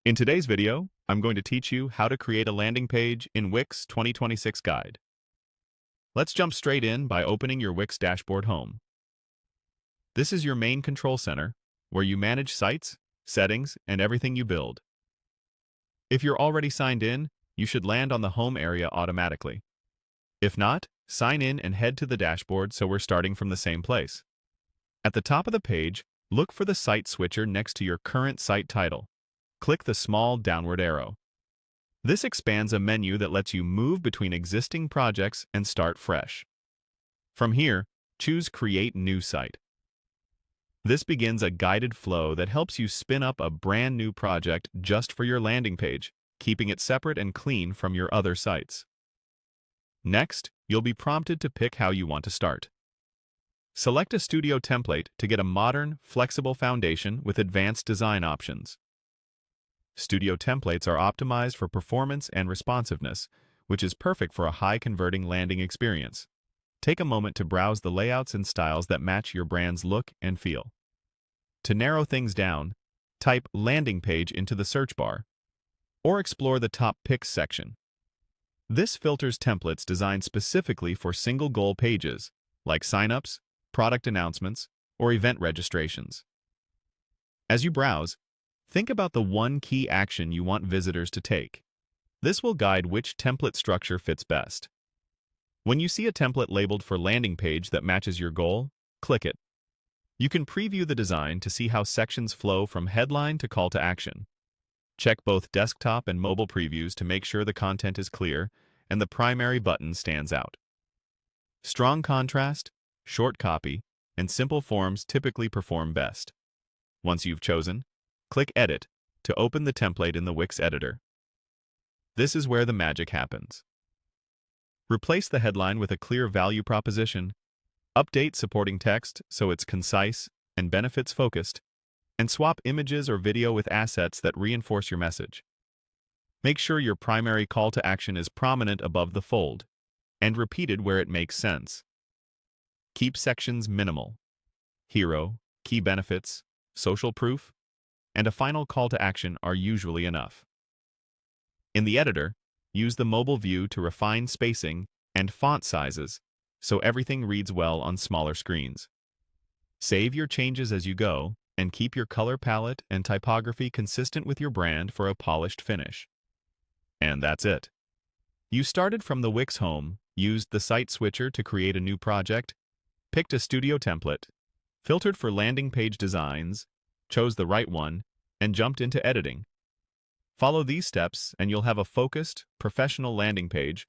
In today's video, I'm going to teach you how to create a landing page in Wix 2026 Guide. Let's jump straight in by opening your Wix dashboard home. This is your main control center, where you manage sites, settings, and everything you build. If you're already signed in, you should land on the home area automatically. If not, sign in and head to the dashboard so we're starting from the same place. At the top of the page, look for the site switcher next to your current site title. Click the small downward arrow. This expands a menu that lets you move between existing projects and start fresh. From here, choose Create New Site. This begins a guided flow that helps you spin up a brand new project just for your landing page, keeping it separate and clean from your other sites. Next, you'll be prompted to pick how you want to start. Select a studio template to get a modern, flexible foundation with advanced design options. Studio templates are optimized for performance and responsiveness, which is perfect for a high-converting landing experience. Take a moment to browse the layouts and styles that match your brand's look and feel. To narrow things down, type landing page into the search bar, or explore the top picks section. This filters templates designed specifically for single-goal pages, like signups, product announcements, or event registrations. As you browse, think about the one key action you want visitors to take. This will guide which template structure fits best. When you see a template labeled for landing page that matches your goal, click it. You can preview the design to see how sections flow from headline to call to action. Check both desktop and mobile previews to make sure the content is clear and the primary button stands out. Strong contrast, short copy, and simple forms typically perform best. Once you've chosen, click Edit to open the template in the Wix editor. This is where the magic happens. Replace the headline with a clear value proposition, update supporting text so it's concise and benefits focused, and swap images or video with assets that reinforce your message. Make sure your primary call to action is prominent above the fold and repeated where it makes sense. Keep sections minimal. Hero, key benefits, social proof, and a final call to action are usually enough. In the editor, use the mobile view to refine spacing and font sizes so everything reads well on smaller screens. Save your changes as you go and keep your color palette and typography consistent with your brand for a polished finish. And that's it. You started from the Wix home, used the site switcher to create a new project, picked a studio template, filtered for landing page designs, chose the right one, and jumped into editing. Follow these steps and you'll have a focused, professional landing page